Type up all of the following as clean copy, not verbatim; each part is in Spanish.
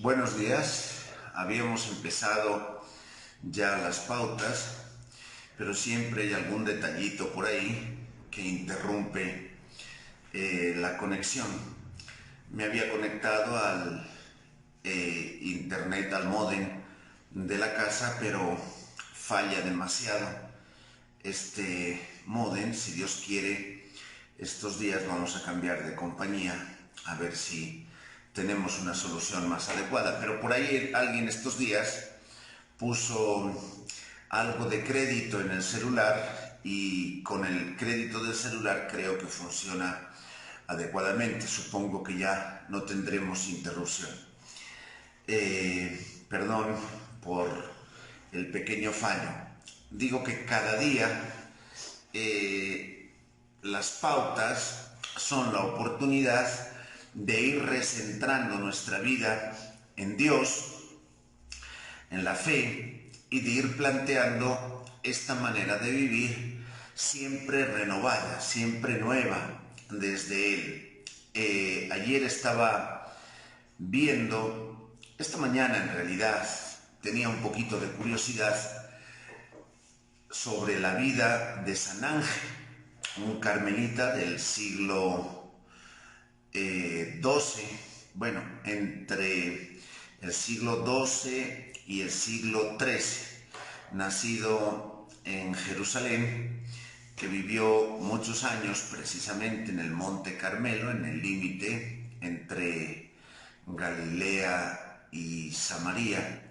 Buenos días. Habíamos empezado ya las pautas, pero siempre hay algún detallito por ahí que interrumpe la conexión. Me había conectado al internet, al módem de la casa, pero falla demasiado este módem. Si Dios quiere, estos días vamos a cambiar de compañía a ver si tenemos una solución más adecuada. Pero por ahí alguien estos días puso algo de crédito en el celular y con el crédito del celular creo que funciona adecuadamente. Supongo que ya no tendremos interrupción. Perdón por el pequeño fallo. Digo que cada día las pautas son la oportunidad de ir recentrando nuestra vida en Dios, en la fe, y de ir planteando esta manera de vivir siempre renovada, siempre nueva desde Él. Ayer estaba viendo, esta mañana en realidad, tenía un poquito de curiosidad sobre la vida de San Ángel, un carmelita del siglo XII, bueno, entre el siglo XII y el siglo XIII, nacido en Jerusalén, que vivió muchos años precisamente en el Monte Carmelo, en el límite entre Galilea y Samaria,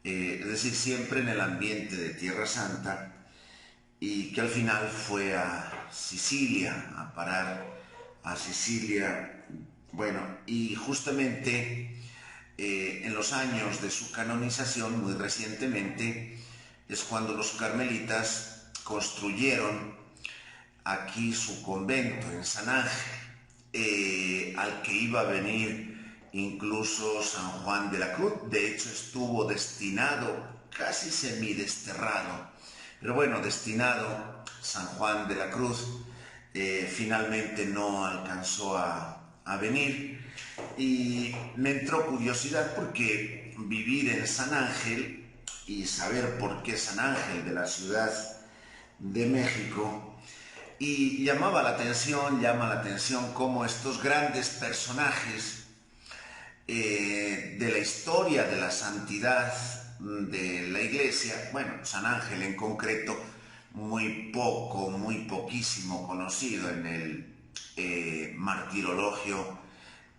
es decir, siempre en el ambiente de Tierra Santa, y que al final fue a Sicilia, a parar a Sicilia. Bueno, y justamente en los años de su canonización, muy recientemente, es cuando los carmelitas construyeron aquí su convento en San Ángel, al que iba a venir incluso San Juan de la Cruz. De hecho, estuvo destinado, casi semidesterrado, pero bueno, destinado San Juan de la Cruz. Finalmente no alcanzó a venir, y me entró curiosidad porque vivir en San Ángel y saber por qué San Ángel de la Ciudad de México, y llama la atención cómo estos grandes personajes de la historia de la santidad de la Iglesia, bueno, San Ángel en concreto, muy poquísimo conocido en el martirologio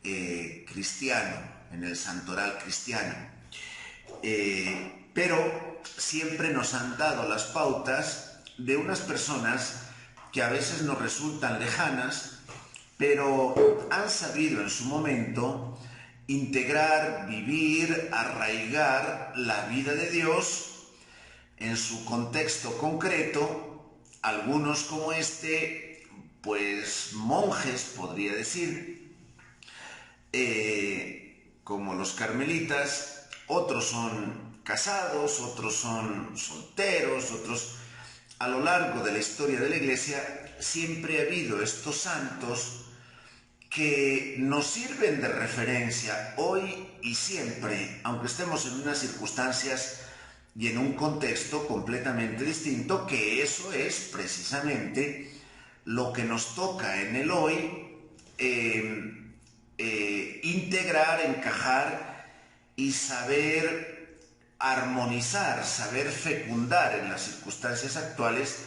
cristiano, en el santoral cristiano, pero siempre nos han dado las pautas de unas personas que a veces nos resultan lejanas, pero han sabido en su momento integrar, vivir, arraigar la vida de Dios en su contexto concreto. Algunos como este, pues monjes, podría decir, como los carmelitas. Otros son casados, otros son solteros, otros. A lo largo de la historia de la Iglesia siempre ha habido estos santos que nos sirven de referencia hoy y siempre, aunque estemos en unas circunstancias y en un contexto completamente distinto, que eso es precisamente lo que nos toca en el hoy, integrar, encajar y saber armonizar, saber fecundar en las circunstancias actuales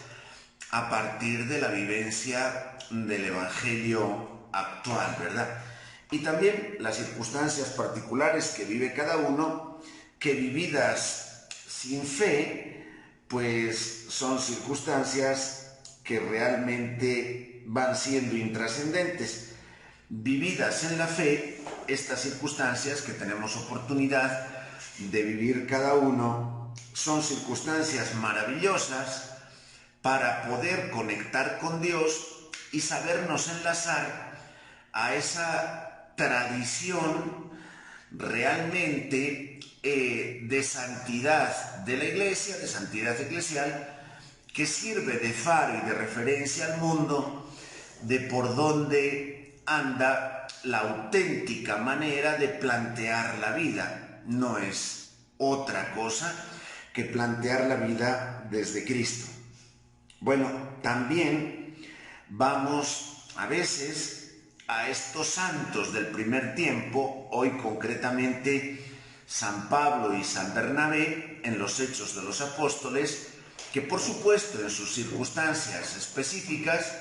a partir de la vivencia del Evangelio actual, ¿verdad? Y también las circunstancias particulares que vive cada uno, que vividas sin fe, pues son circunstancias que realmente van siendo intrascendentes. Vividas en la fe, estas circunstancias que tenemos oportunidad de vivir cada uno, son circunstancias maravillosas para poder conectar con Dios y sabernos enlazar a esa tradición realmente de santidad de la Iglesia, de santidad eclesial, que sirve de faro y de referencia al mundo de por dónde anda la auténtica manera de plantear la vida. No es otra cosa que plantear la vida desde Cristo. Bueno, también vamos a veces a estos santos del primer tiempo, hoy concretamente San Pablo y San Bernabé en los Hechos de los Apóstoles, que por supuesto en sus circunstancias específicas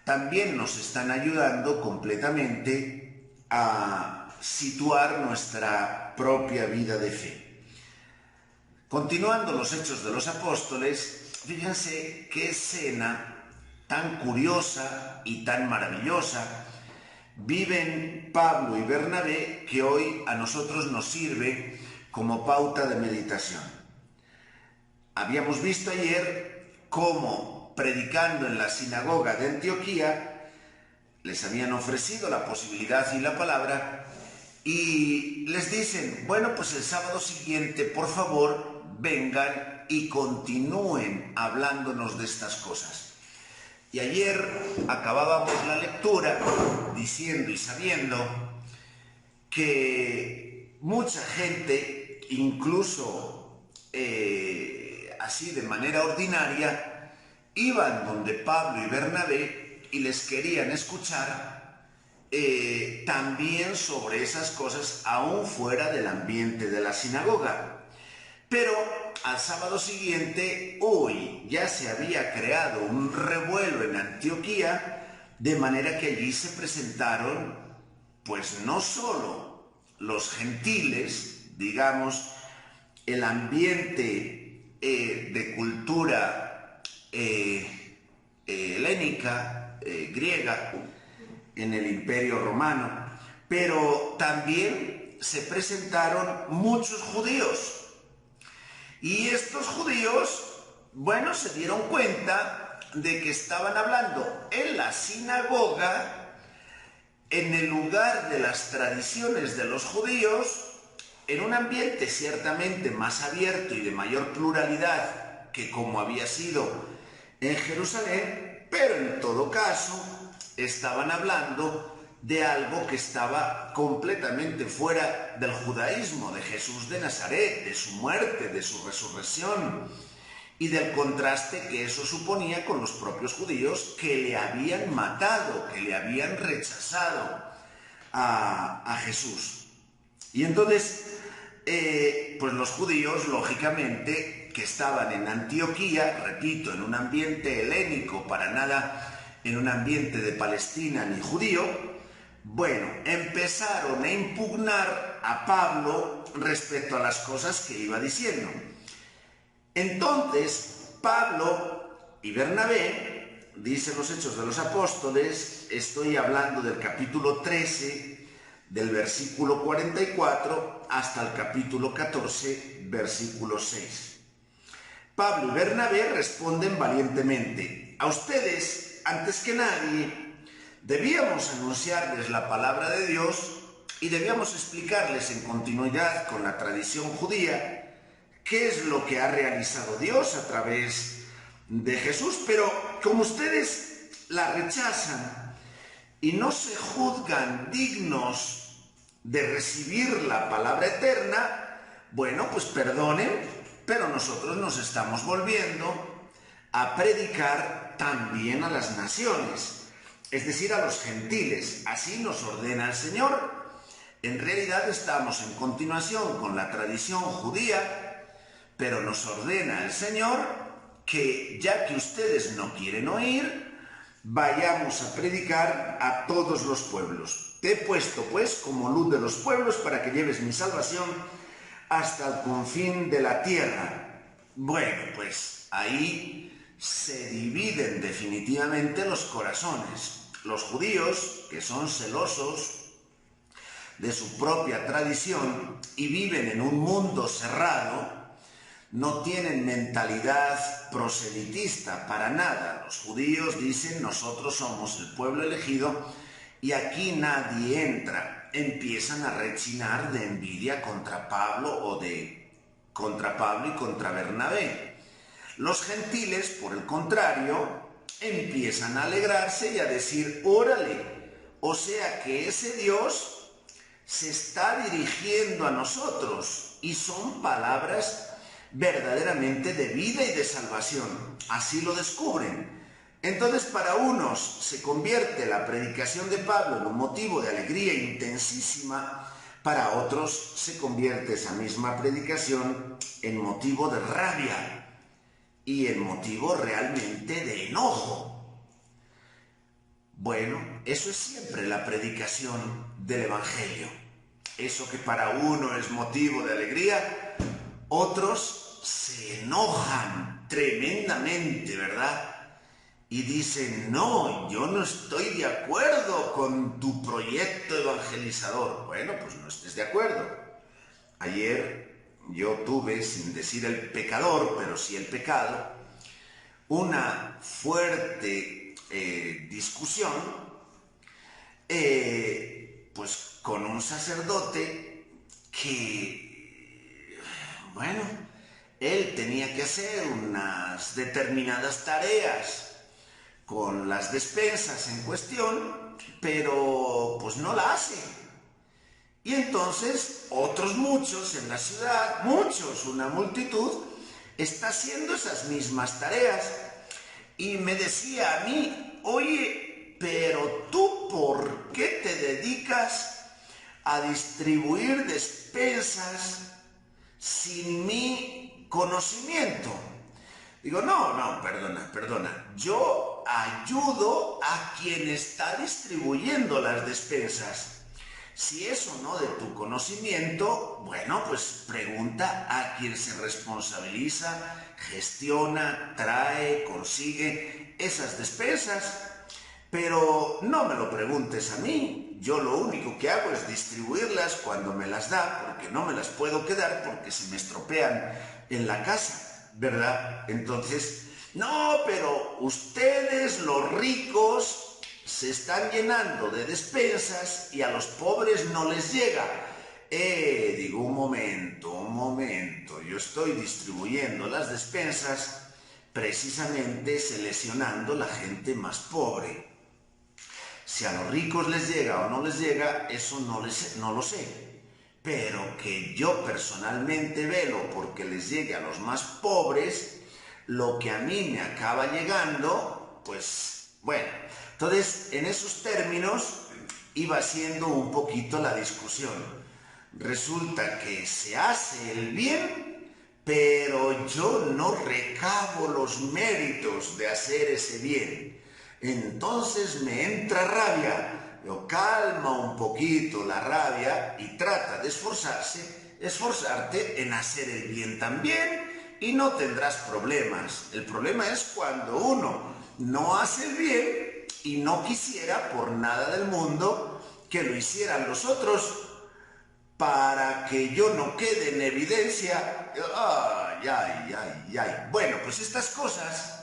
también nos están ayudando completamente a situar nuestra propia vida de fe. Continuando los Hechos de los Apóstoles, fíjense qué escena tan curiosa y tan maravillosa viven Pablo y Bernabé, que hoy a nosotros nos sirve como pauta de meditación. Habíamos visto ayer cómo, predicando en la sinagoga de Antioquía, les habían ofrecido la posibilidad y la palabra, y les dicen, bueno, pues el sábado siguiente, por favor, vengan y continúen hablándonos de estas cosas. Y ayer acabábamos la lectura diciendo y sabiendo que mucha gente, incluso así de manera ordinaria, iban donde Pablo y Bernabé y les querían escuchar también sobre esas cosas, aún fuera del ambiente de la sinagoga. Pero al sábado siguiente, hoy ya se había creado un revuelo en Antioquía, de manera que allí se presentaron, pues no solo los gentiles, digamos, el ambiente de cultura helénica, griega, en el Imperio Romano, pero también se presentaron muchos judíos. Y estos judíos, bueno, se dieron cuenta de que estaban hablando en la sinagoga, en el lugar de las tradiciones de los judíos, en un ambiente ciertamente más abierto y de mayor pluralidad que como había sido en Jerusalén, pero en todo caso estaban hablando de algo que estaba completamente fuera del judaísmo, de Jesús de Nazaret, de su muerte, de su resurrección y del contraste que eso suponía con los propios judíos que le habían matado, que le habían rechazado a Jesús. Y entonces, pues los judíos, lógicamente, que estaban en Antioquía, repito, en un ambiente helénico, para nada en un ambiente de Palestina ni judío, bueno, empezaron a impugnar a Pablo respecto a las cosas que iba diciendo. Entonces, Pablo y Bernabé, dicen los Hechos de los Apóstoles, estoy hablando del capítulo 13, del versículo 44 hasta el capítulo 14, versículo 6. Pablo y Bernabé responden valientemente: a ustedes, antes que nadie, debíamos anunciarles la palabra de Dios y debíamos explicarles en continuidad con la tradición judía qué es lo que ha realizado Dios a través de Jesús, pero como ustedes la rechazan y no se juzgan dignos de recibir la palabra eterna, bueno, pues perdonen, pero nosotros nos estamos volviendo a predicar también a las naciones, es decir, a los gentiles. Así nos ordena el Señor. En realidad estamos en continuación con la tradición judía, pero nos ordena el Señor que, ya que ustedes no quieren oír, vayamos a predicar a todos los pueblos. Te he puesto, pues, como luz de los pueblos para que lleves mi salvación hasta el confín de la tierra. Bueno, pues ahí se dividen definitivamente los corazones. Los judíos, que son celosos de su propia tradición y viven en un mundo cerrado, no tienen mentalidad proselitista para nada. Los judíos dicen: nosotros somos el pueblo elegido y aquí nadie entra. Empiezan a rechinar de envidia contra Pablo contra Pablo y contra Bernabé. Los gentiles, por el contrario, empiezan a alegrarse y a decir: órale, O sea que ese Dios se está dirigiendo a nosotros y son palabras verdaderamente de vida y de salvación. Así lo descubren. Entonces, para unos se convierte la predicación de Pablo en un motivo de alegría intensísima, para otros se convierte esa misma predicación en motivo de rabia y en motivo realmente de enojo. Bueno, eso es siempre la predicación del Evangelio. Eso que para uno es motivo de alegría, otros se enojan tremendamente, ¿verdad? Y dicen, no, yo no estoy de acuerdo con tu proyecto evangelizador. Bueno, pues no estés de acuerdo. Ayer yo tuve, sin decir el pecador, pero sí el pecado, una fuerte discusión pues con un sacerdote que, bueno, él tenía que hacer unas determinadas tareas con las despensas en cuestión, pero pues no la hace. Y entonces otros muchos en la ciudad, una multitud, está haciendo esas mismas tareas. Y me decía a mí, oye, pero tú ¿por qué te dedicas a distribuir despensas sin mi conocimiento? Digo, no, perdona. Yo ayudo a quien está distribuyendo las despensas. Si eso no de tu conocimiento, bueno, pues pregunta a quien se responsabiliza, gestiona, trae, consigue esas despensas. Pero no me lo preguntes a mí. Yo lo único que hago es distribuirlas cuando me las da, porque no me las puedo quedar porque se me estropean en la casa, ¿verdad? Entonces, no, pero ustedes, los ricos, se están llenando de despensas y a los pobres no les llega. Digo, un momento, yo estoy distribuyendo las despensas precisamente seleccionando la gente más pobre. Si a los ricos les llega o no les llega, eso no lo sé. Pero que yo personalmente velo porque les llegue a los más pobres, lo que a mí me acaba llegando, pues bueno. Entonces, en esos términos iba siendo un poquito la discusión. Resulta que se hace el bien, pero yo no recabo los méritos de hacer ese bien. Entonces me entra rabia. Yo calma un poquito la rabia y trata de esforzarte en hacer el bien también y no tendrás problemas. El problema es cuando uno no hace el bien y no quisiera por nada del mundo que lo hicieran los otros para que yo no quede en evidencia. Ay. Bueno, pues estas cosas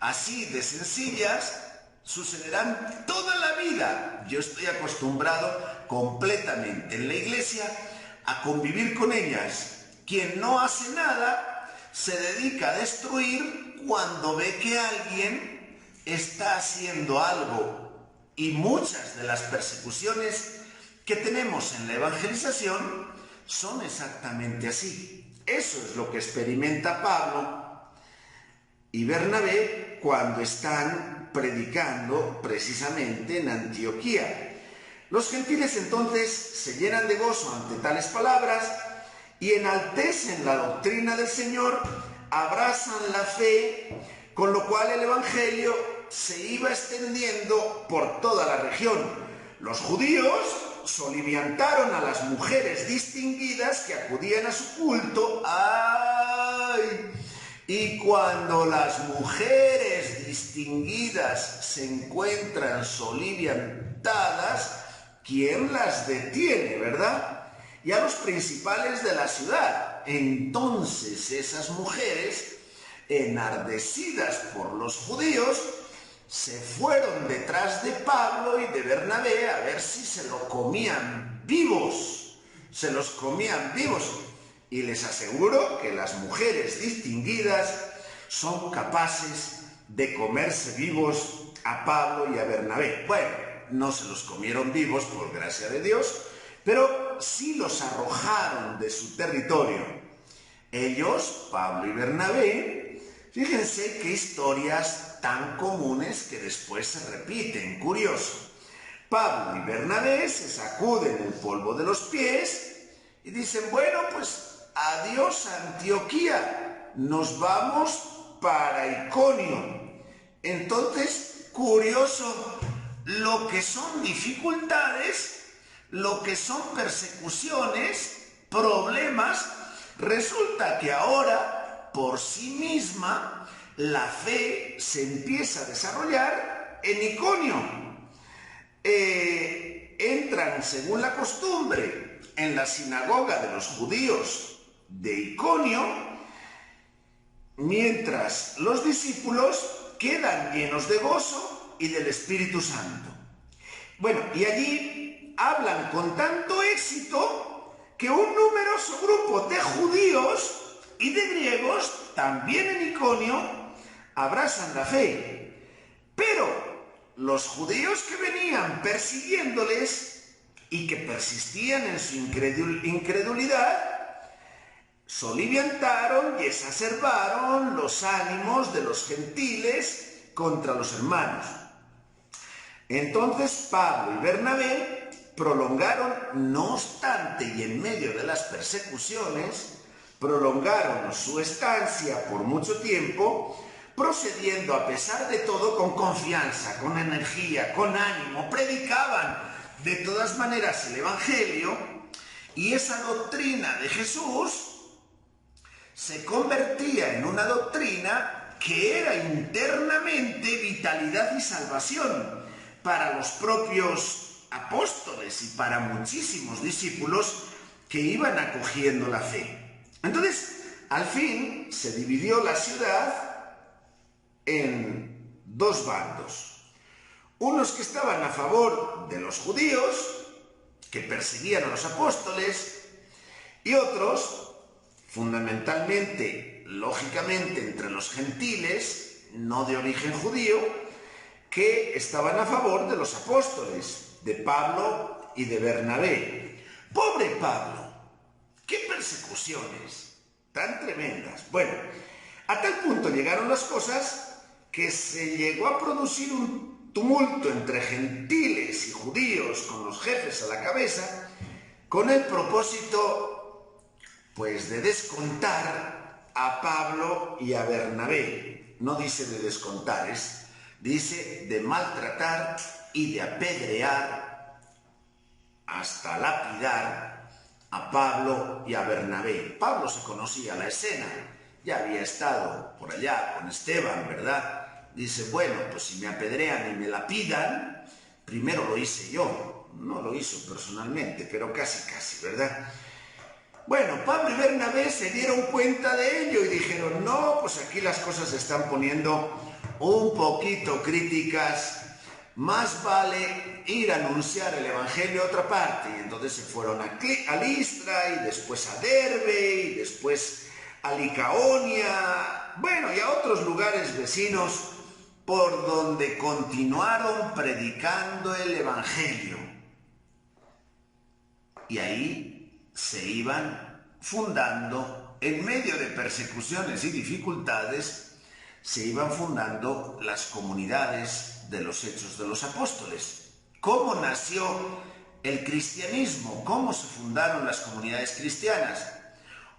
así de sencillas sucederán toda la vida. Yo estoy acostumbrado completamente en la iglesia a convivir con ellas. Quien no hace nada se dedica a destruir cuando ve que alguien está haciendo algo. Y muchas de las persecuciones que tenemos en la evangelización son exactamente así. Eso es lo que experimenta Pablo y Bernabé cuando están predicando precisamente en Antioquía. Los gentiles entonces se llenan de gozo ante tales palabras y enaltecen la doctrina del Señor, abrazan la fe, con lo cual el evangelio se iba extendiendo por toda la región. Los judíos soliviantaron a las mujeres distinguidas que acudían a su culto. Y cuando las mujeres distinguidas se encuentran soliviantadas, ¿quién las detiene, verdad? Y a los principales de la ciudad. Entonces esas mujeres, enardecidas por los judíos, se fueron detrás de Pablo y de Bernabé a ver si se los comían vivos. Y les aseguro que las mujeres distinguidas son capaces de comerse vivos a Pablo y a Bernabé. Bueno, no se los comieron vivos, por gracia de Dios, pero sí los arrojaron de su territorio. Ellos, Pablo y Bernabé, fíjense qué historias tan comunes que después se repiten, curioso. Pablo y Bernabé se sacuden el polvo de los pies y dicen, bueno, pues adiós Antioquía, nos vamos para Iconio. Entonces, curioso, lo que son dificultades, lo que son persecuciones, problemas, resulta que ahora, por sí misma, la fe se empieza a desarrollar en Iconio. Entran, según la costumbre, en la sinagoga de los judíos de Iconio, mientras los discípulos quedan llenos de gozo y del Espíritu Santo. Bueno, y allí hablan con tanto éxito que un numeroso grupo de judíos y de griegos, también en Iconio, abrazan la fe. Pero los judíos que venían persiguiéndoles y que persistían en su incredulidad, soliviantaron y exacerbaron los ánimos de los gentiles contra los hermanos. Entonces Pablo y Bernabé prolongaron, no obstante y en medio de las persecuciones, prolongaron su estancia por mucho tiempo, procediendo a pesar de todo con confianza, con energía, con ánimo, predicaban de todas maneras el Evangelio, y esa doctrina de Jesús se convertía en una doctrina que era internamente vitalidad y salvación para los propios apóstoles y para muchísimos discípulos que iban acogiendo la fe. Entonces, al fin se dividió la ciudad en dos bandos. Unos que estaban a favor de los judíos, que perseguían a los apóstoles, y otros, fundamentalmente, lógicamente, entre los gentiles, no de origen judío, que estaban a favor de los apóstoles, de Pablo y de Bernabé. ¡Pobre Pablo! ¡Qué persecuciones tan tremendas! Bueno, a tal punto llegaron las cosas que se llegó a producir un tumulto entre gentiles y judíos con los jefes a la cabeza, con el propósito, pues, de descontar a Pablo y a Bernabé. No dice de descontar, dice de maltratar y de apedrear hasta lapidar a Pablo y a Bernabé. Pablo se conocía la escena, ya había estado por allá con Esteban, ¿verdad? Dice, bueno, pues si me apedrean y me lapidan, primero lo hice yo. No lo hizo personalmente, pero casi, ¿verdad? Bueno, Pablo y Bernabé se dieron cuenta de ello y dijeron, no, pues aquí las cosas se están poniendo un poquito críticas, más vale ir a anunciar el Evangelio a otra parte. Y entonces se fueron a Listra y después a Derbe y después a Licaonia, bueno, y a otros lugares vecinos por donde continuaron predicando el Evangelio. Y ahí se iban fundando, en medio de persecuciones y dificultades, se iban fundando las comunidades de los Hechos de los Apóstoles. ¿Cómo nació el cristianismo? ¿Cómo se fundaron las comunidades cristianas?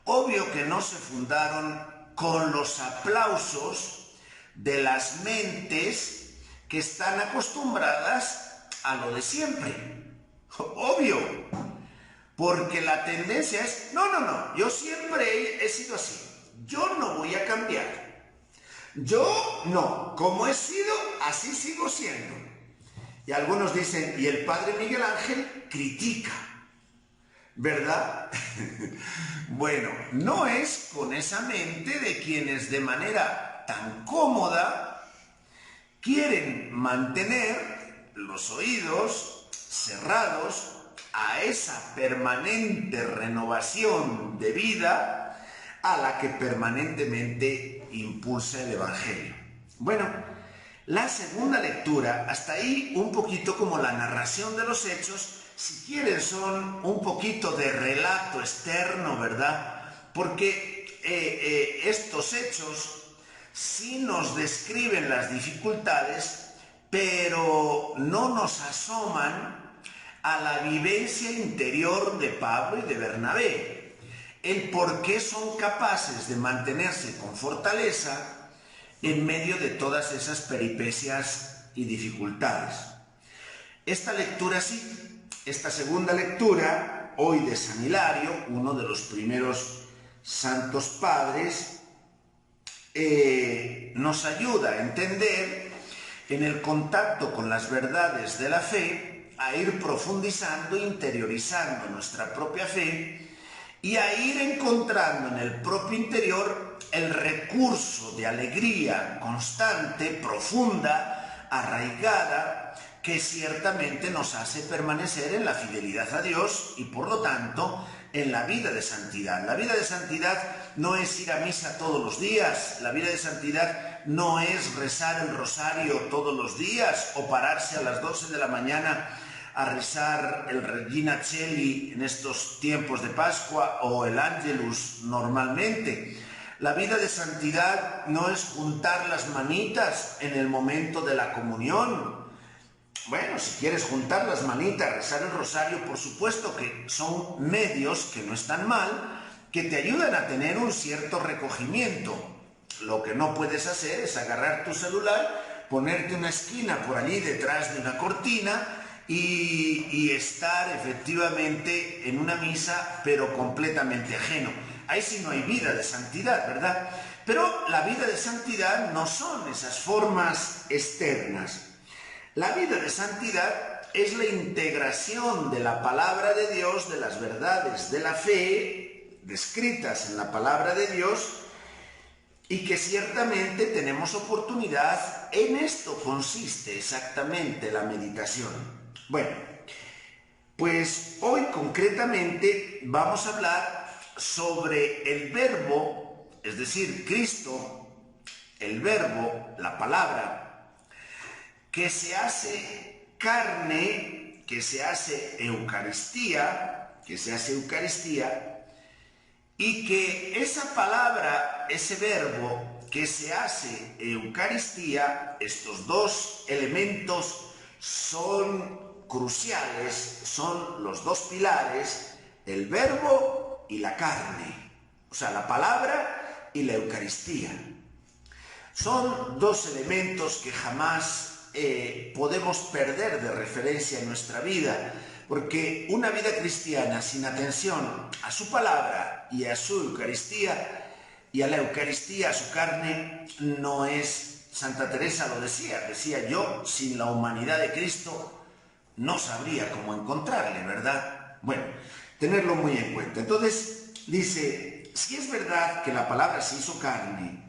Obvio que no se fundaron con los aplausos de las mentes que están acostumbradas a lo de siempre. Obvio, porque la tendencia es, no, yo siempre he sido así, yo no voy a cambiar, yo no, como he sido, así sigo siendo. Y algunos dicen, y el padre Miguel Ángel critica, ¿verdad? Bueno, no es con esa mente de quienes de manera tan cómoda quieren mantener los oídos cerrados a esa permanente renovación de vida a la que permanentemente impulsa el Evangelio. Bueno, La segunda lectura, hasta ahí un poquito como la narración de los hechos, si quieren son un poquito de relato externo, ¿verdad? Porque estos hechos sí nos describen las dificultades, pero no nos asoman a la vivencia interior de Pablo y de Bernabé, el por qué son capaces de mantenerse con fortaleza en medio de todas esas peripecias y dificultades. Esta lectura sí, esta segunda lectura, hoy de San Hilario, uno de los primeros santos padres, nos ayuda a entender en el contacto con las verdades de la fe, a ir profundizando, interiorizando nuestra propia fe y a ir encontrando en el propio interior el recurso de alegría constante, profunda, arraigada, que ciertamente nos hace permanecer en la fidelidad a Dios y por lo tanto en la vida de santidad. La vida de santidad no es ir a misa todos los días, la vida de santidad no es rezar el rosario todos los días o pararse a las 12 de la mañana a rezar el Regina Coeli en estos tiempos de Pascua o el Ángelus normalmente. La vida de santidad no es juntar las manitas en el momento de la comunión. Bueno, si quieres juntar las manitas, rezar el rosario, por supuesto que son medios que no están mal, que te ayudan a tener un cierto recogimiento. Lo que no puedes hacer es agarrar tu celular, ponerte una esquina por allí detrás de una cortina y estar efectivamente en una misa, pero completamente ajeno. Ahí sí no hay vida de santidad, ¿verdad? Pero la vida de santidad no son esas formas externas. La vida de santidad es la integración de la palabra de Dios, de las verdades de la fe, descritas en la palabra de Dios, y que ciertamente tenemos oportunidad, en esto consiste exactamente la meditación. Bueno, pues hoy concretamente vamos a hablar sobre el verbo, es decir, Cristo, el verbo, la palabra, que se hace carne, que se hace Eucaristía, y que esa palabra, ese verbo que se hace Eucaristía, estos dos elementos son cruciales, son los dos pilares, el verbo y la carne, o sea, la palabra y la Eucaristía. Son dos elementos que jamás podemos perder de referencia en nuestra vida, porque una vida cristiana sin atención a su palabra y a su Eucaristía, y a la Eucaristía, a su carne, no es. Santa Teresa lo decía yo, sin la humanidad de Cristo, no sabría cómo encontrarle, ¿verdad? Bueno, tenerlo muy en cuenta. Entonces, dice, si es verdad que la palabra se hizo carne,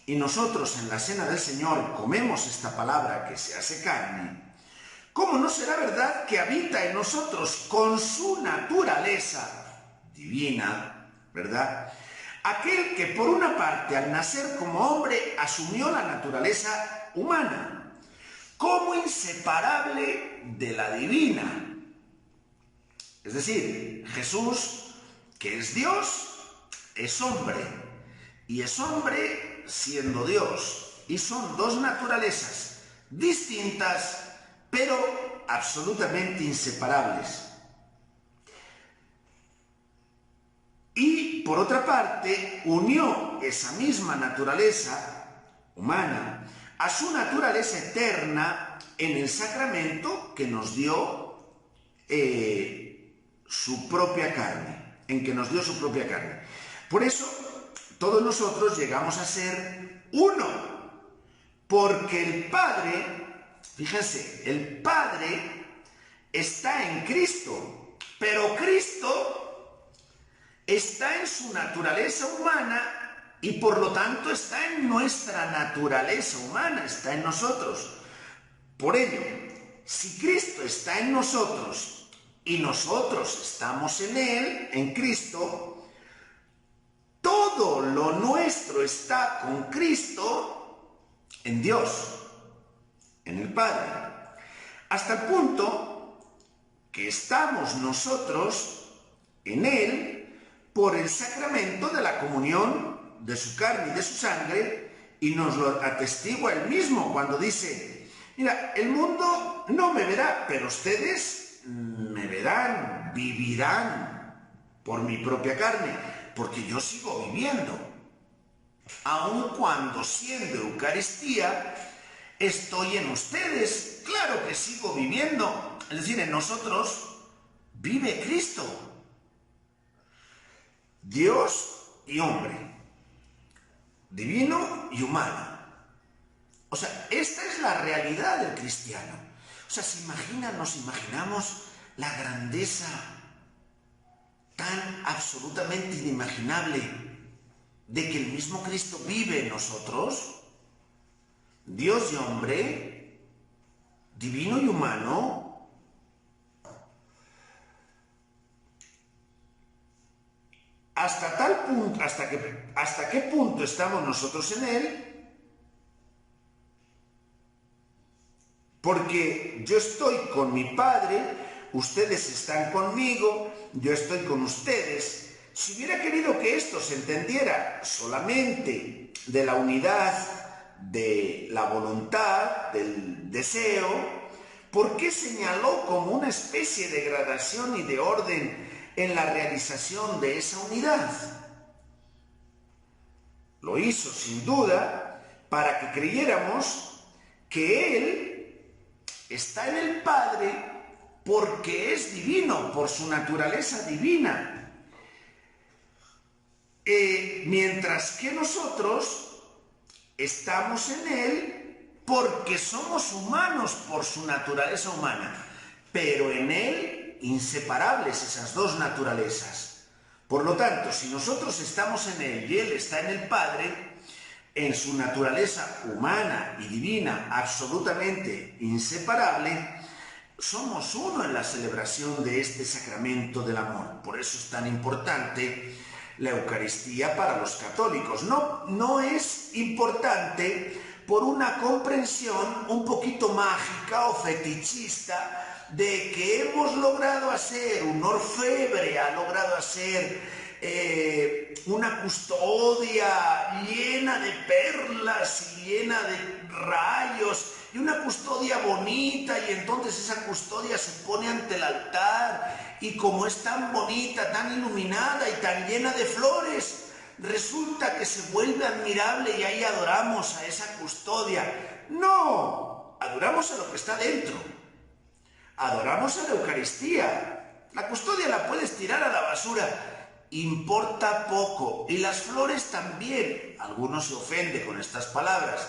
y nosotros en la cena del Señor comemos esta palabra que se hace carne, ¿cómo no será verdad que habita en nosotros con su naturaleza divina, ¿verdad? Aquel que por una parte al nacer como hombre asumió la naturaleza humana, como inseparable de la divina. Es decir, Jesús, que es Dios, es hombre, y es hombre siendo Dios, y son dos naturalezas distintas, pero absolutamente inseparables. Y por otra parte, unió esa misma naturaleza humana a su naturaleza eterna en el sacramento que nos dio su propia carne, Por eso, todos nosotros llegamos a ser uno, porque el Padre, fíjense, el Padre está en Cristo, pero Cristo está en su naturaleza humana y por lo tanto está en nuestra naturaleza humana, está en nosotros. Por ello, si Cristo está en nosotros y nosotros estamos en Él, en Cristo, todo lo nuestro está con Cristo en Dios. en el Padre, hasta el punto que estamos nosotros en Él por el sacramento de la comunión de su carne y de su sangre, y nos lo atestigua Él mismo cuando dice: mira, el mundo no me verá, pero ustedes me verán, vivirán por mi propia carne, porque yo sigo viviendo. Aun cuando siendo Eucaristía estoy en ustedes, claro que sigo viviendo. Es decir, en nosotros vive Cristo, Dios y hombre, divino y humano. O sea, esta es la realidad del cristiano. O sea, nos imaginamos la grandeza tan absolutamente inimaginable de que el mismo Cristo vive en nosotros, Dios y hombre, divino y humano. Hasta tal punto, hasta qué punto estamos nosotros en Él, porque yo estoy con mi Padre, ustedes están conmigo, yo estoy con ustedes. Si hubiera querido que esto se entendiera solamente de la unidad de la voluntad, del deseo, ¿por qué señaló como una especie de gradación y de orden en la realización de esa unidad? Lo hizo sin duda para que creyéramos que Él está en el Padre porque es divino, por su naturaleza divina. Mientras que nosotros estamos en Él porque somos humanos por su naturaleza humana, pero en Él inseparables esas dos naturalezas. Por lo tanto, si nosotros estamos en Él y Él está en el Padre, en su naturaleza humana y divina absolutamente inseparable, somos uno en la celebración de este sacramento del amor. Por eso es tan importante la Eucaristía para los católicos. No es importante por una comprensión un poquito mágica o fetichista de que hemos logrado hacer un orfebre, ha logrado hacer una custodia llena de perlas y llena de rayos y una custodia bonita, y entonces esa custodia se pone ante el altar y como es tan bonita, tan iluminada y tan llena de flores, resulta que se vuelve admirable y ahí adoramos a esa custodia. No, adoramos a lo que está dentro, adoramos a la Eucaristía. La custodia la puedes tirar a la basura, importa poco, y las flores también. Algunos se ofenden con estas palabras,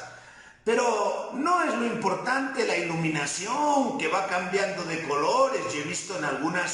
pero no es lo importante la iluminación que va cambiando de colores. Yo he visto en algunos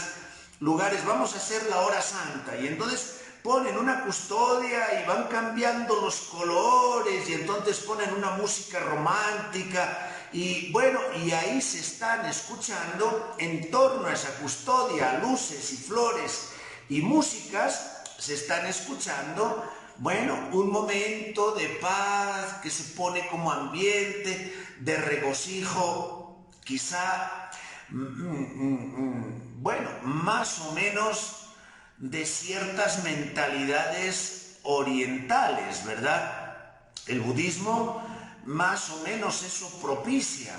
lugares, vamos a hacer la hora santa, y entonces ponen una custodia y van cambiando los colores, y entonces ponen una música romántica, y bueno, y ahí se están escuchando en torno a esa custodia, luces y flores y músicas, se están escuchando, bueno, un momento de paz que se pone como ambiente, de regocijo, quizá, bueno, más o menos de ciertas mentalidades orientales, ¿verdad? El budismo más o menos eso propicia.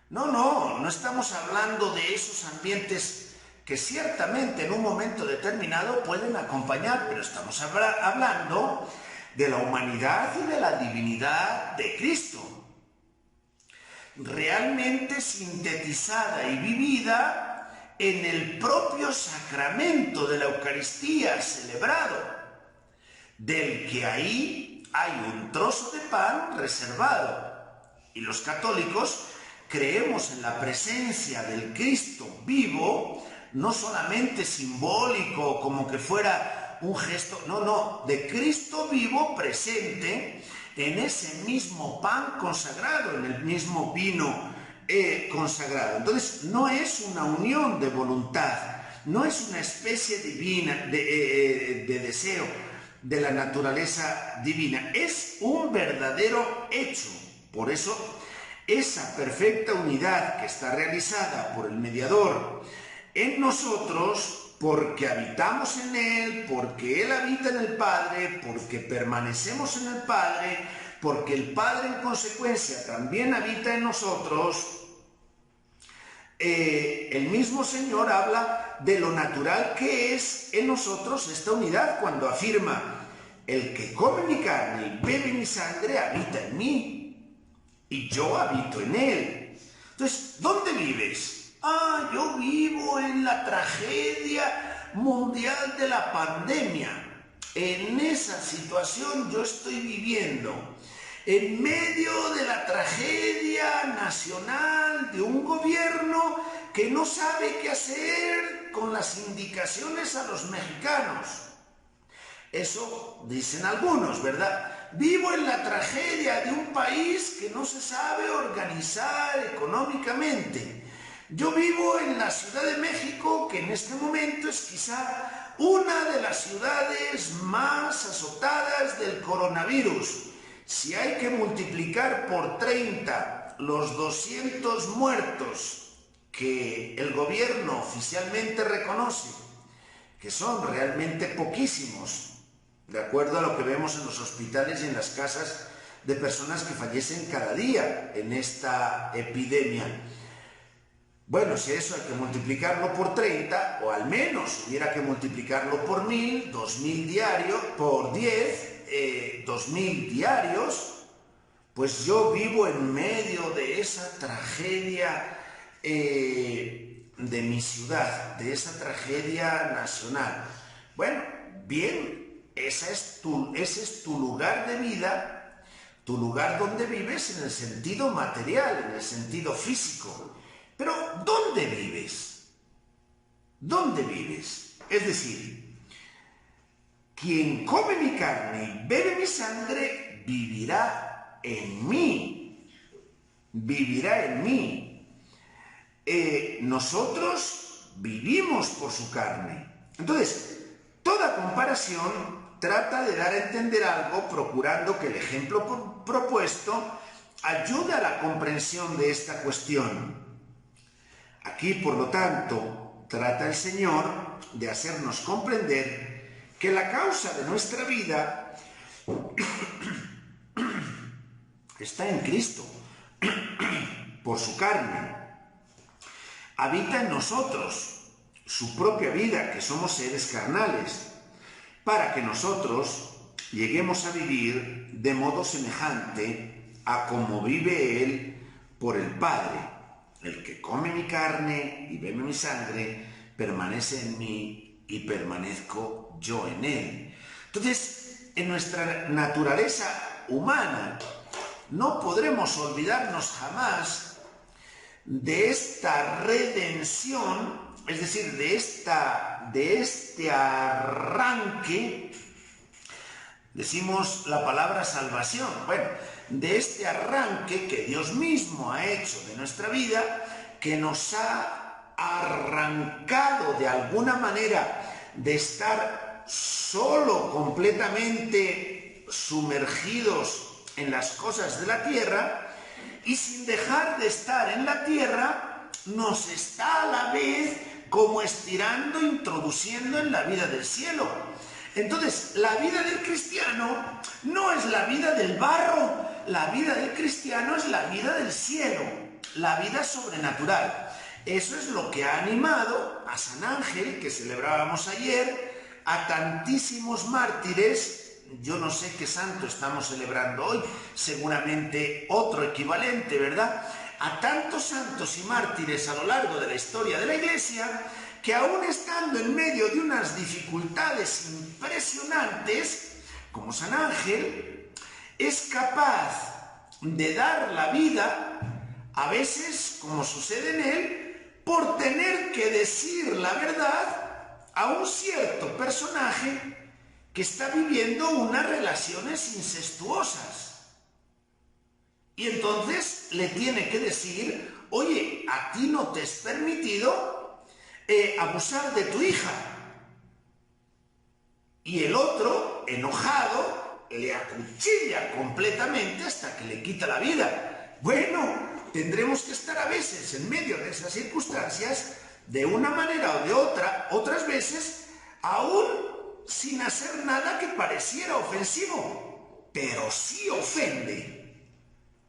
No estamos hablando de esos ambientes que ciertamente en un momento determinado pueden acompañar, pero estamos hablando de la humanidad y de la divinidad de Cristo, realmente sintetizada y vivida en el propio sacramento de la Eucaristía celebrado, del que ahí hay un trozo de pan reservado. Y los católicos creemos en la presencia del Cristo vivo, no solamente simbólico, como que fuera un gesto, de Cristo vivo presente en ese mismo pan consagrado, en el mismo vino consagrado. Entonces, no es una unión de voluntad, no es una especie divina de deseo de la naturaleza divina, es un verdadero hecho. Por eso, Esa perfecta unidad que está realizada por el mediador en nosotros, porque habitamos en Él, porque Él habita en el Padre, porque permanecemos en el Padre, porque el Padre en consecuencia también habita en nosotros. El mismo Señor habla de lo natural que es en nosotros esta unidad cuando afirma: el que come mi carne y bebe mi sangre habita en mí y yo habito en él. Entonces, ¿dónde vives? Yo vivo en la tragedia mundial de la pandemia. En esa situación yo estoy viviendo. En medio de la tragedia nacional de un gobierno que no sabe qué hacer con las indicaciones a los mexicanos. Eso dicen algunos, ¿verdad? Vivo en la tragedia de un país que no se sabe organizar económicamente. Yo vivo en la Ciudad de México, que en este momento es quizá una de las ciudades más azotadas del coronavirus. Si hay que multiplicar por 30 los 200 muertos que el gobierno oficialmente reconoce, que son realmente poquísimos, de acuerdo a lo que vemos en los hospitales y en las casas de personas que fallecen cada día en esta epidemia. Bueno, si eso hay que multiplicarlo por 30, o al menos hubiera que multiplicarlo por 1000, 2000 diarios, por 10, 2000 diarios, pues yo vivo en medio de esa tragedia de mi ciudad, de esa tragedia nacional. Bueno, bien, ese es tu lugar de vida, tu lugar donde vives en el sentido material, en el sentido físico. Pero, ¿dónde vives? ¿Dónde vives? Es decir, quien come mi carne y bebe mi sangre vivirá en mí. Vivirá en mí. Nosotros vivimos por su carne. Entonces, toda comparación trata de dar a entender algo, procurando que el ejemplo propuesto ayude a la comprensión de esta cuestión. Aquí, por lo tanto, trata el Señor de hacernos comprender que la causa de nuestra vida está en Cristo, por su carne. Habita en nosotros su propia vida, que somos seres carnales, para que nosotros lleguemos a vivir de modo semejante a como vive Él por el Padre. El que come mi carne y bebe mi sangre permanece en mí y permanezco yo en él. Entonces, en nuestra naturaleza humana no podremos olvidarnos jamás de esta redención, es decir, de este arranque. Decimos la palabra salvación. Bueno, de este arranque que Dios mismo ha hecho de nuestra vida, que nos ha arrancado de alguna manera de estar solo completamente sumergidos en las cosas de la tierra, y sin dejar de estar en la tierra, nos está a la vez como estirando, introduciendo en la vida del cielo. Entonces, la vida del cristiano no es la vida del barro, la vida del cristiano es la vida del cielo, la vida sobrenatural. Eso es lo que ha animado a San Ángel, que celebrábamos ayer, a tantísimos mártires. Yo no sé qué santo estamos celebrando hoy, seguramente otro equivalente, ¿verdad? A tantos santos y mártires a lo largo de la historia de la Iglesia, que aún estando en medio de unas dificultades impresionantes, como San Ángel, es capaz de dar la vida, a veces, como sucede en él, por tener que decir la verdad a un cierto personaje que está viviendo unas relaciones incestuosas. Y entonces le tiene que decir: oye, a ti no te es permitido abusar de tu hija. Y el otro, enojado, le acuchilla completamente hasta que le quita la vida. Bueno, tendremos que estar a veces en medio de esas circunstancias, de una manera o de otra, otras veces, aún sin hacer nada que pareciera ofensivo, pero sí ofende.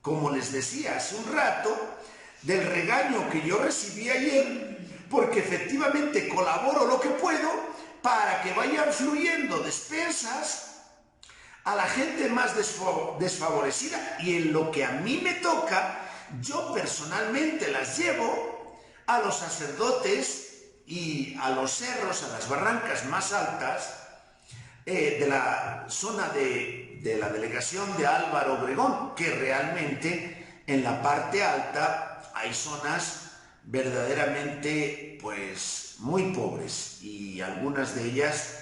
Como les decía hace un rato, del regaño que yo recibí ayer, porque efectivamente colaboro lo que puedo para que vayan fluyendo despensas a la gente más desfavorecida, y en lo que a mí me toca, yo personalmente las llevo a los sacerdotes y a los cerros, a las barrancas más altas de la zona de la delegación de Álvaro Obregón, que realmente en la parte alta hay zonas verdaderamente pues muy pobres, y algunas de ellas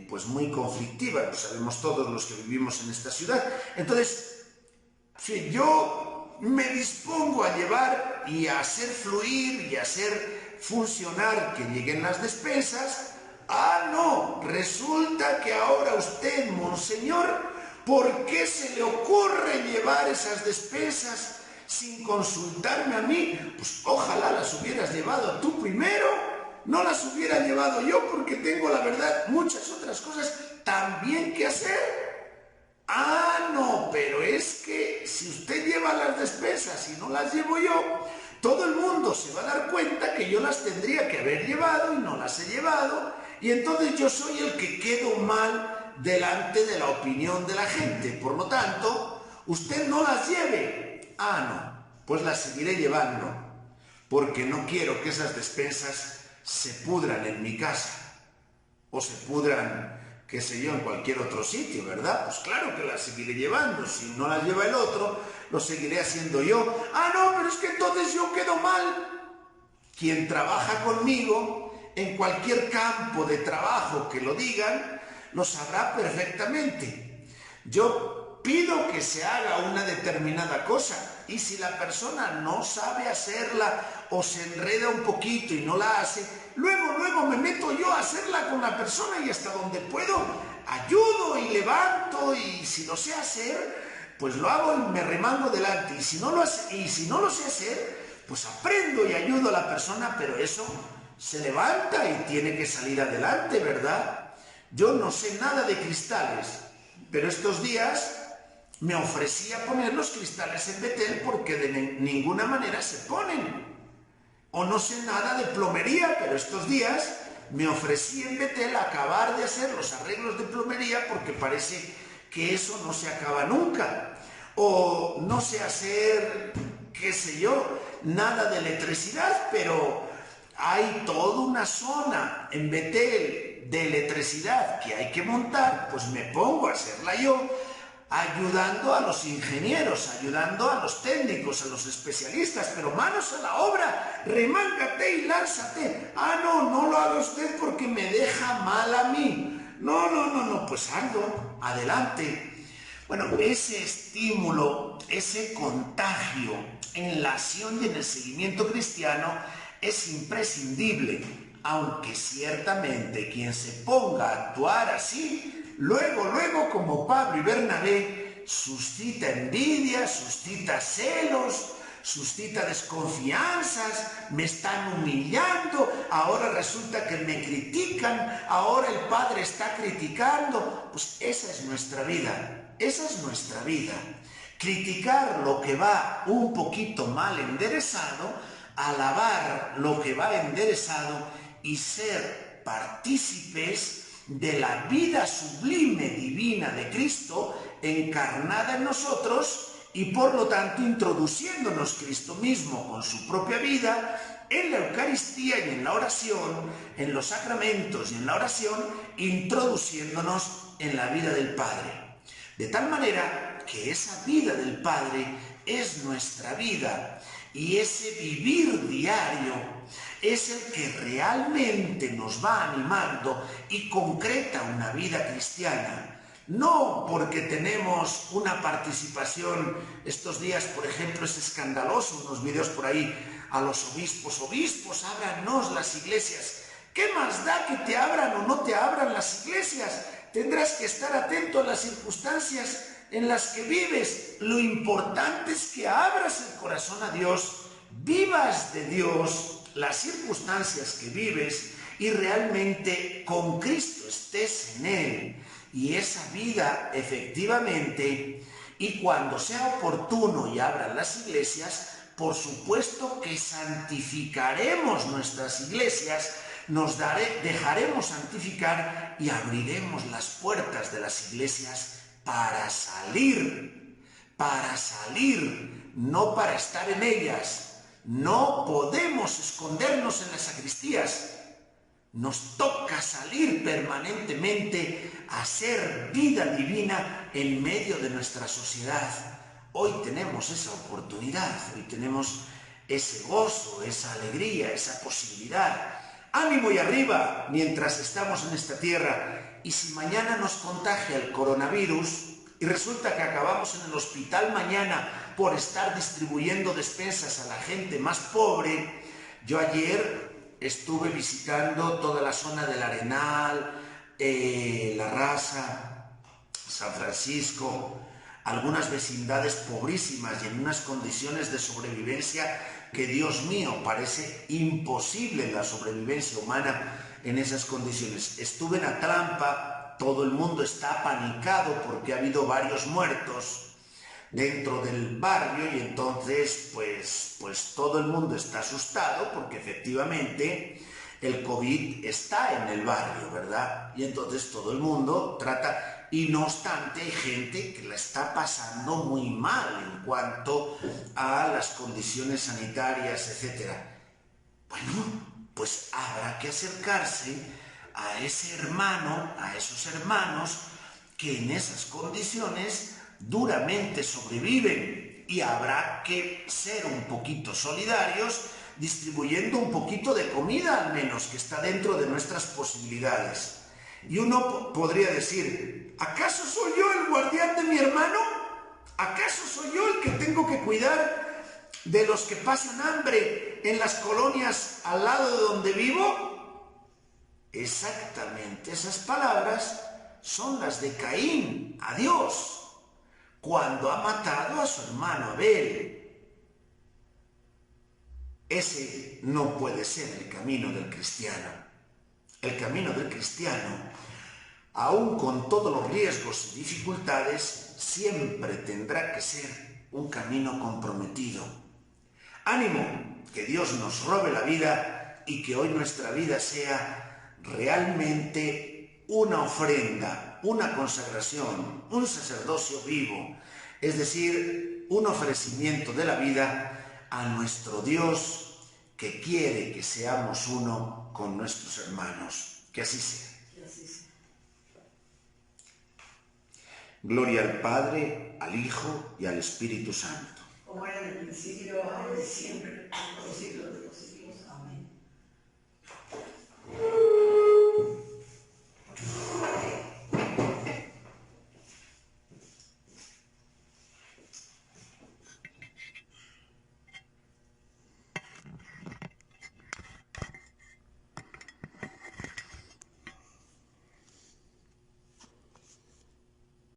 pues muy conflictivas, lo sabemos todos los que vivimos en esta ciudad. Entonces, si yo me dispongo a llevar y a hacer fluir y a hacer funcionar que lleguen las despensas, no, resulta que ahora usted, monseñor, ¿por qué se le ocurre llevar esas despensas sin consultarme a mí? Pues ojalá las hubieras llevado tú primero. No las hubiera llevado yo, porque tengo, la verdad, muchas otras cosas también que hacer. No, pero es que si usted lleva las despensas y no las llevo yo, todo el mundo se va a dar cuenta que yo las tendría que haber llevado y no las he llevado, y entonces yo soy el que quedo mal delante de la opinión de la gente. Por lo tanto, usted no las lleve. No, pues las seguiré llevando, porque no quiero que esas despensas se pudran en mi casa, o se pudran, qué sé yo, en cualquier otro sitio, ¿verdad? Pues claro que las seguiré llevando. Si no las lleva el otro, lo seguiré haciendo yo. No, pero es que entonces yo quedo mal. Quien trabaja conmigo en cualquier campo de trabajo que lo digan, lo sabrá perfectamente. Yo pido que se haga una determinada cosa, y si la persona no sabe hacerla o se enreda un poquito y no la hace, luego me meto yo a hacerla con la persona, y hasta donde puedo ayudo y levanto, y si lo sé hacer, pues lo hago y me remango delante, y si no lo sé hacer, pues aprendo y ayudo a la persona, pero eso se levanta y tiene que salir adelante, ¿verdad? Yo no sé nada de cristales, pero estos días me ofrecí a poner los cristales en Betel, porque de ninguna manera se ponen. O no sé nada de plomería, pero estos días me ofrecí en Betel a acabar de hacer los arreglos de plomería, porque parece que eso no se acaba nunca. O no sé hacer, qué sé yo, nada de electricidad, pero hay toda una zona en Betel de electricidad que hay que montar, pues me pongo a hacerla yo, ayudando a los ingenieros, ayudando a los técnicos, a los especialistas, pero manos a la obra, remángate y lánzate. No lo haga usted porque me deja mal a mí. No, pues ando, adelante. Bueno, ese estímulo, ese contagio en la acción y en el seguimiento cristiano es imprescindible, aunque ciertamente quien se ponga a actuar así, luego, como Pablo y Bernabé, suscita envidia, suscita celos, suscita desconfianzas, me están humillando, ahora resulta que me critican, ahora el Padre está criticando. Pues esa es nuestra vida, criticar lo que va un poquito mal enderezado, alabar lo que va enderezado y ser partícipes de la vida sublime divina de Cristo encarnada en nosotros, y por lo tanto introduciéndonos Cristo mismo con su propia vida en la Eucaristía y en la oración, en los sacramentos y en la oración, introduciéndonos en la vida del Padre. De tal manera que esa vida del Padre es nuestra vida, y ese vivir diario es el que realmente nos va animando y concreta una vida cristiana. No porque tenemos una participación, estos días por ejemplo es escandaloso, unos vídeos por ahí a los obispos, ábranos las iglesias. ¿Qué más da que te abran o no te abran las iglesias? Tendrás que estar atento a las circunstancias en las que vives. Lo importante es que abras el corazón corazón a Dios, vivas de Dios las circunstancias que vives y realmente con Cristo estés en Él. Y esa vida efectivamente, y cuando sea oportuno y abran las iglesias, por supuesto que santificaremos nuestras iglesias, dejaremos santificar y abriremos las puertas de las iglesias para salir, no para estar en ellas. No podemos escondernos en las sacristías. Nos toca salir permanentemente a hacer vida divina en medio de nuestra sociedad. Hoy tenemos esa oportunidad, hoy tenemos ese gozo, esa alegría, esa posibilidad. Ánimo y arriba mientras estamos en esta tierra. Y si mañana nos contagia el coronavirus y resulta que acabamos en el hospital mañana por estar distribuyendo despensas a la gente más pobre, yo ayer estuve visitando toda la zona del Arenal, La Raza, San Francisco, algunas vecindades pobrísimas y en unas condiciones de sobrevivencia que, Dios mío, parece imposible la sobrevivencia humana en esas condiciones. Estuve en Atlampa, todo el mundo está apanicado porque ha habido varios muertos dentro del barrio y entonces pues todo el mundo está asustado porque efectivamente el COVID está en el barrio, ¿verdad? Y entonces todo el mundo trata, y no obstante hay gente que la está pasando muy mal en cuanto a las condiciones sanitarias, etc. Bueno, pues habrá que acercarse a ese hermano, a esos hermanos que en esas condiciones duramente sobreviven, y habrá que ser un poquito solidarios distribuyendo un poquito de comida, al menos, que está dentro de nuestras posibilidades. Y uno podría decir, ¿acaso soy yo el guardián de mi hermano? ¿Acaso soy yo el que tengo que cuidar de los que pasan hambre en las colonias al lado de donde vivo? Exactamente esas palabras son las de Caín a Dios cuando ha matado a su hermano Abel. Ese no puede ser el camino del cristiano. El camino del cristiano, aun con todos los riesgos y dificultades, siempre tendrá que ser un camino comprometido. Ánimo, que Dios nos robe la vida y que hoy nuestra vida sea realmente una ofrenda, una consagración, un sacerdocio vivo, es decir, un ofrecimiento de la vida a nuestro Dios, que quiere que seamos uno con nuestros hermanos. Que así sea. Gloria al Padre, al Hijo y al Espíritu Santo. Como era en el principio, ahora y siempre, por los siglos.